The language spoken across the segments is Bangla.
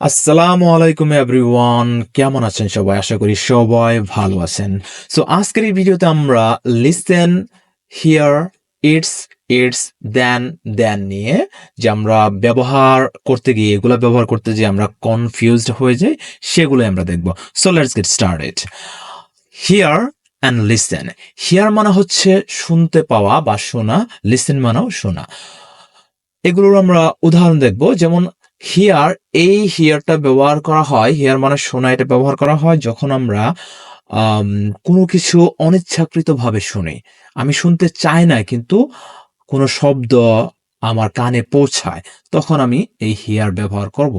আসসালামু আলাইকুম এভরিওয়ান, কেমন আছেন সবাই? আশা করি সবাই ভালো আছেন। সো আজকের এই ভিডিওতে আমরা লিসেন, হিয়ার, ইটস, ইটস, দেন নিয়ে যে আমরা ব্যবহার করতে গিয়ে এগুলা ব্যবহার করতে যে আমরা কনফিউজড হয়ে যাই সেগুলোই আমরা দেখব। So let's get started. Here and listen. Here মানে হচ্ছে শুনতে পাওয়া বা শোনা, লিসেন মানেও শোনা। এগুলোর আমরা উদাহরণ দেখব। যেমন হিয়ার, এই হিয়ারটা ব্যবহার করা হয়, হিয়ার মানে শোনা, এটা ব্যবহার করা হয় যখন আমরা আম, কোনো কিছু অনিচ্ছাকৃতভাবে শুনি। আমি শুনতে চাই না কিন্তু কোনো শব্দ আমার কানে পৌঁছায়, তখন আমি এই হিয়ার ব্যবহার করব।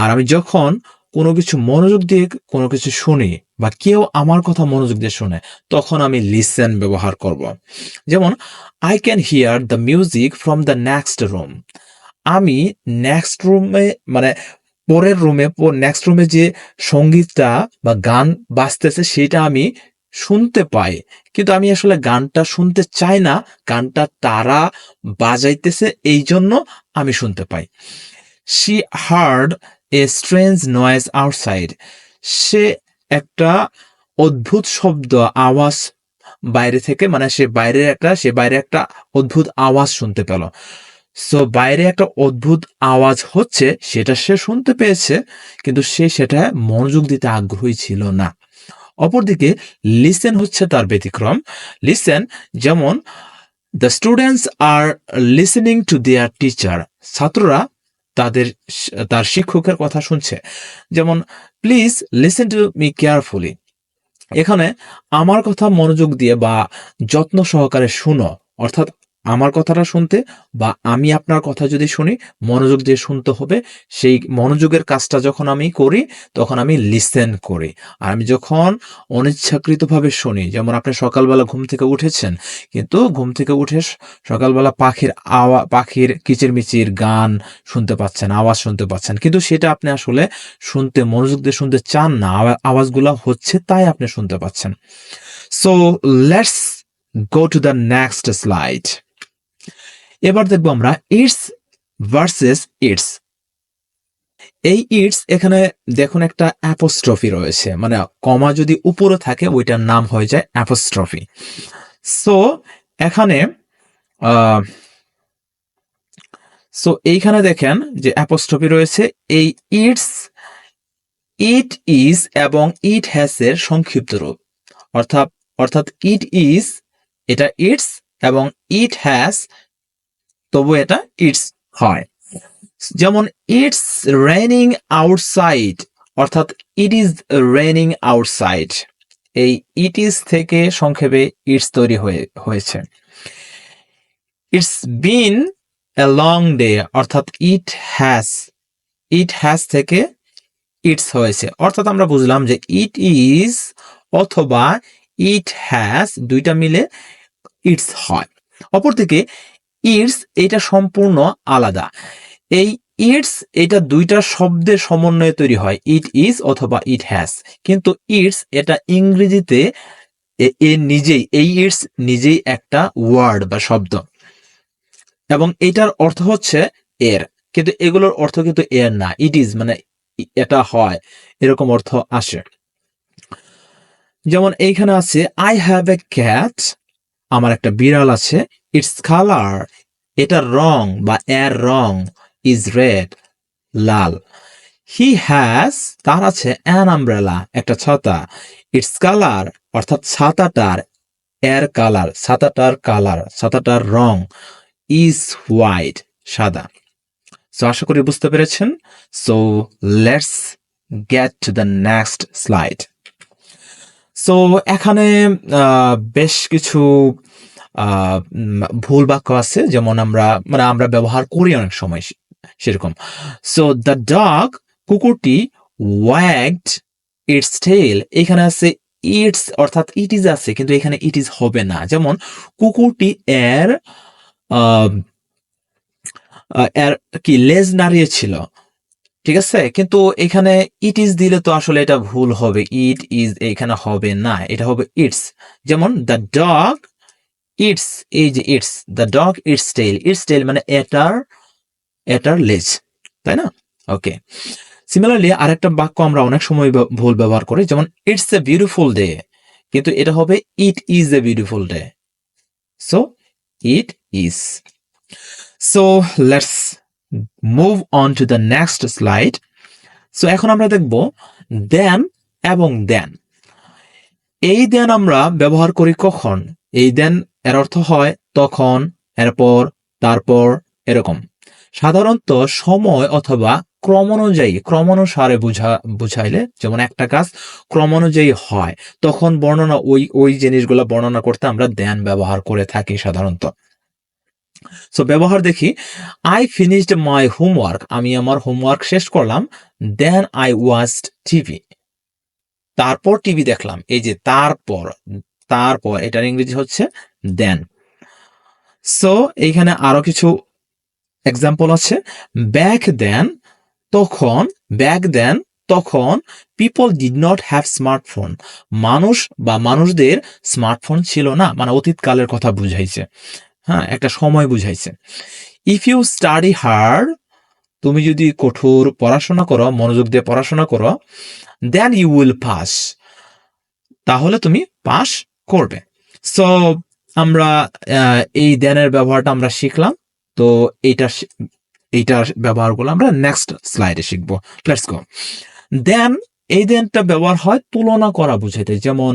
আর আমি যখন কোনো কিছু মনোযোগ দিয়ে কোনো কিছু শুনি বা কেউ আমার কথা মনোযোগ দিয়ে শুনে, তখন আমি লিসেন ব্যবহার করব। যেমন I can here the music from the next room. আমি নেক্সট রুমে মানে পরের রুমে, নেক্সট রুমে যে সঙ্গীতটা বা গান বাজতেছে সেটা আমি শুনতে পাই, কিন্তু আমি আসলে গানটা শুনতে চাই না, গানটা তারা বাজাইতেছে এই জন্য আমি শুনতে পাই। She heard a strange noise outside. সে একটা অদ্ভুত শব্দ, আওয়াজ বাইরে থেকে, মানে সে বাইরে একটা অদ্ভুত আওয়াজ শুনতে পেল। সো বাইরে একটা অদ্ভুত আওয়াজ হচ্ছে, সেটা সে শুনতে পেয়েছে, কিন্তু সে সেটা মনোযোগ দিতে আগ্রহী ছিল না। অপরদিকে লিসেন হচ্ছে তার ব্যতিক্রম। লিসেন যেমন the students are listening to their teacher. ছাত্ররা তার শিক্ষকের কথা শুনছে। যেমন please listen to me carefully. এখানে আমার কথা মনোযোগ দিয়ে বা যত্ন সহকারে শুনো, অর্থাৎ আমার কথাটা শুনতে বা আমি আপনার কথা যদি শুনি, মনোযোগ দিয়ে শুনতে হবে। সেই মনোযোগের কাজটা যখন আমি করি, তখন আমি লিসেন করি। আর আমি যখন অনিচ্ছাকৃতভাবে শুনি, যেমন আপনি সকালবেলা ঘুম থেকে উঠেছেন, কিন্তু ঘুম থেকে উঠে সকালবেলা পাখির কিচিরমিচির গান শুনতে পাচ্ছেন, আওয়াজ শুনতে পাচ্ছেন, কিন্তু সেটা আপনি আসলে মনোযোগ দিয়ে শুনতে চান না, আওয়াজগুলো হচ্ছে তাই আপনি শুনতে পাচ্ছেন। So let's go to the next slide. এবার দেখবো আমরা ইটস ভার্সেস ইটস। এই ইটস, এখানে দেখুন একটা অ্যাপোস্ট্রফি রয়েছে, মানে কমা যদি উপরে থাকে ওইটার নাম হয়ে যায় অ্যাপোস্ট্রফি। সো এখানে এইখানে দেখেন যে অ্যাপোস্ট্রফি রয়েছে। এই ইটস, ইট ইজ এবং ইট হ্যাজ এর সংক্ষিপ্ত রূপ। অর্থাৎ অর্থাৎ ইট ইজ, এটা ইটস, এবং ইট হ্যাজ, তবু এটা ইটস হয়। যেমন ইটস রেইনিং আউটসাইড, অর্থাৎ ইট ইজ রেইনিং আউটসাইড। এই ইট ইজ থেকে সংক্ষেপে ইটস তৈরি হয়েছে। It's been a long day, অর্থাৎ ইট হ্যাজ থেকে ইটস হয়েছে। অর্থাৎ আমরা বুঝলাম যে ইট ইজ অথবা ইট হ্যাজ দুইটা মিলে ইটস হয়। অপরদিকে ইটস এটা সম্পূর্ণ আলাদা। এই ইটস এটা দুইটা শব্দের সমন্বয়ে তৈরি হয়, ইট ইজ অথবা ইট হ্যাজ। কিন্তু ইটস এটা ইংরেজিতে এই ইটস নিজেই একটা ওয়ার্ড বা শব্দ, এবং এটার অর্থ হচ্ছে এর, কিন্তু এগুলোর অর্থ কিন্তু এর না। ইট ইজ মানে এটা হয়, এরকম অর্থ আসে। যেমন এইখানে আছে আই হ্যাভ এ ক্যাট, আমার একটা বিড়াল আছে। ইটস কালার, এটার রং বা এর রং, ইজ রেড, লাল। হি হ্যাজ, তার আছে অ্যান আমব্রেলা, একটা ছাতা। ইটস কালার, অর্থাৎ ছাতাটার, এর কালার, ছাতাটার রং, ইজ হোয়াইট, সাদা। সো আশা করি বুঝতে পেরেছেন। So let's get two the next slide. So এখানে বেশ কিছু ভুল বাক্য আছে, যেমন আমরা ব্যবহার করি অনেক সময় সেরকম। সো দ্য ডগ, কুকুরটি, ওয়াগড ইটস টেল, এখানে আছে ইটস, অর্থাৎ ইট ইজ আছে, কিন্তু এখানে ইট ইজ হবে না। যেমন কুকুরটি এর এর কি লেজ নাড়িয়েছিল, ঠিক আছে, কিন্তু এখানে ইট ইজ দিলে তো আসলে এটা ভুল হবে, ইট ইজ এখানে হবে না, এটা হবে ইটস। যেমন দ্য ডগ ইটস, এই যে ইটস, দ্য ডগ ইটস টেল মানে এটার লেজ, তাই না? ওকে। সিমিলারলি আরেকটা বাক্য আমরা অনেক সময় ভুল ব্যবহার করি, যেমন ইটস এ বিউটিফুল ডে, কিন্তু এটা হবে it is a beautiful day. So it is. So let's move on two the next slide. So এখন আমরা দেখব দেন এবং দেন। এই দেন আমরা ব্যবহার করি কখন? এই দেন এর অর্থ হয় তখন, এরপর, তারপর, এরকম। সাধারণত সময় অথবা ক্রমানুসারে বুঝাইলে, যেমন একটা কাজ ক্রমানুযায়ী হয়, তখন বর্ণনা ওই জিনিসগুলো বর্ণনা করতে আমরা দেন ব্যবহার করে থাকি সাধারণত। সো ব্যবহার দেখি। আই ফিনিশড মাই হোমওয়ার্ক, আমি আমার হোমওয়ার্ক শেষ করলাম। দেন আই ওয়াচড টিভি, তারপর টিভি দেখলাম। এই যে তারপর, এটার ইংরেজি হচ্ছে দেন। সো এইখানে আরো কিছু এক্সাম্পল আছে। ব্যাক দেন, তখন people did not have smartphone, মানুষদের স্মার্টফোন ছিল না, মানে অতীতকালের কথা বুঝাইছে। হ্যাঁ, একটা সময় বুঝাইছে। ইফ ইউ স্টাডি হার্ড, তুমি যদি কঠোর পড়াশোনা করো, মনোযোগ দিয়ে পড়াশোনা করো, দেন ইউ উইল পাস, তাহলে তুমি পাস করবে। সো আমরা এই দেনের ব্যবহারটা আমরা শিখলাম। তো এইটার ব্যবহারগুলো আমরা নেক্সট স্লাইডে শিখবো। Let's go. দেন, এই দেনটা ব্যবহার হয় তুলনা করা বুঝাইতে, যেমন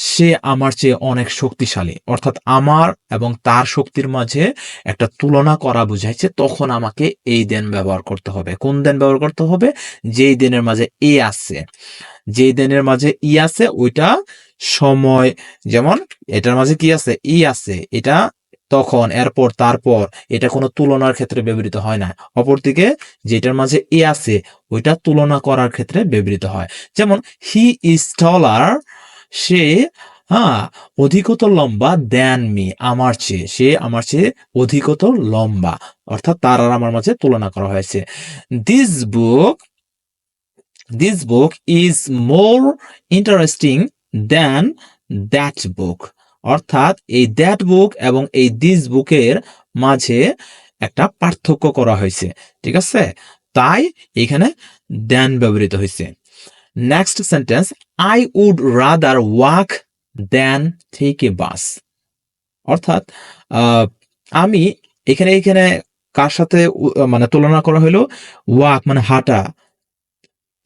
সে আমার চেয়ে অনেক শক্তিশালী, অর্থাৎ আমার এবং তার শক্তির মাঝে একটা তুলনা করা বুঝাইছে, তখন আমাকে এই দেন ব্যবহার করতে হবে। কোন দেন ব্যবহার করতে হবে? যেই দেনের মাঝে এ আছে, যেই দেনের মাঝে ই আছে ওইটা সময়, যেমন এটার মাঝে কি আছে? ই আছে, এটা তখন, এরপর, তারপর, এটা কোনো তুলনার ক্ষেত্রে ব্যবহৃত হয় না। অপরদিকে যেটার মাঝে এ আছে ওইটা তুলনা করার ক্ষেত্রে ব্যবহৃত হয়। যেমন হি ইজ টলার, সে অধিকতর লম্বা, দেন মি, সে আমার চেয়ে অধিকতর লম্বা, অর্থাৎ তার আর আমার মাঝে তুলনা করা হয়েছে। This book is more interesting than that book, অর্থাৎ এই দ্যাট বুক এবং এই দিস বুকের মাঝে একটা পার্থক্য করা হয়েছে। ঠিক আছে, তাই এখানে দেন ব্যবহৃত হয়েছে। Next sentence, I would rather walk than take a bus, অর্থাৎ আমি এখানে কার সাথে মানে তুলনা করা হলো? ওয়াক মানে হাঁটা,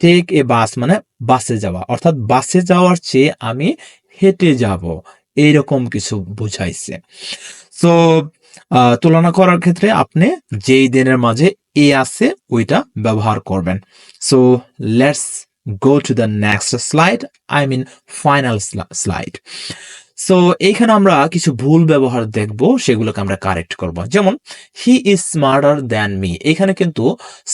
টেক এ বাস মানে বাসে যাওয়া, অর্থাৎ বাসে যাওয়ার চেয়ে আমি হেঁটে যাব, এইরকম কিছু বুঝাইছে। সো তুলনা করার ক্ষেত্রে আপনি যেই দিনের মাঝে এ আছে ওইটা ব্যবহার করবেন। So let's go to the next slide, I mean final slide. So এইখানে আমরা কিছু ভুল ব্যবহার দেখব, সেগুলোকে আমরা কারেক্ট করব। যেমন he is smarter than me, এখানে কিন্তু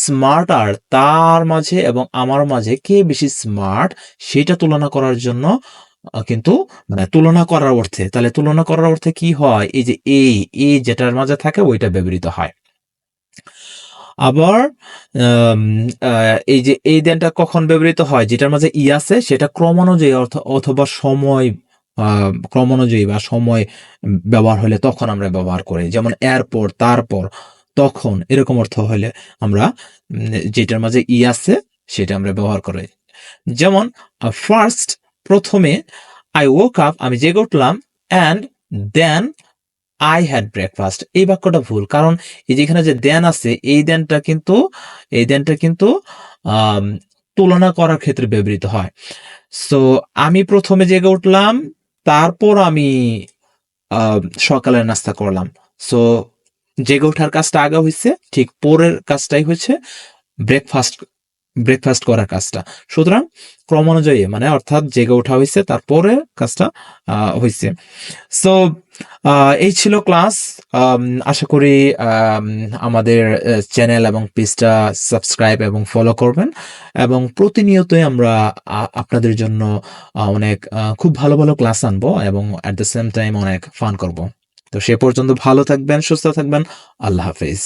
স্মার্টার, তার মাঝে এবং আমার মাঝে কে বেশি স্মার্ট সেটা তুলনা করার জন্য কিন্তু মানে তুলনা করার অর্থে, তাহলে তুলনা করার অর্থে কি হয়? এই যে এই যেটার মাঝে থাকে ওইটা ব্যবহৃত হয়। আবার এই যে এই দেনটা কখন ব্যবহৃত হয়? যেটার মাঝে ই আছে সেটা ক্রমানুযায়ী অথবা সময় ক্রমানুযায়ী বা সময় ব্যবহার হলে তখন আমরা ব্যবহার করি। যেমন এরপর, তারপর, তখন, এরকম অর্থ হলে আমরা যেটার মাঝে ই আছে সেটা আমরা ব্যবহার করি। যেমন ফার্স্ট, প্রথমে, আই ওক আপ, আমি জেগে উঠলাম, and then I had breakfast. এই বাক্যটা ভুল, কারণ এই যেখানে যে দেন আছে এই দেনটা কিন্তু তুলনা করার ক্ষেত্রে ব্যবহৃত হয়। সো আমি প্রথমে জেগে উঠলাম, তারপর আমি সকালের নাস্তা করলাম। সো জেগে ওঠার কাজটা আগে হয়েছে, ঠিক পরের কাজটাই হচ্ছে ব্রেকফাস্ট করার কাজটা। সুতরাং ক্রমানুযায়ী মানে অর্থাৎ জেগে ওঠা হয়েছে, তারপরে কাজটা হয়েছে। সো এই ছিল ক্লাস। আশা করি আমাদের চ্যানেল এবং পেজটা সাবস্ক্রাইব এবং ফলো করবেন, এবং প্রতিনিয়তই আমরা আপনাদের জন্য অনেক খুব ভালো ভালো ক্লাস আনবো এবং অ্যাট দ্য সেম টাইম অনেক ফান করব। তো সে পর্যন্ত ভালো থাকবেন, সুস্থ থাকবেন। আল্লাহ হাফেজ।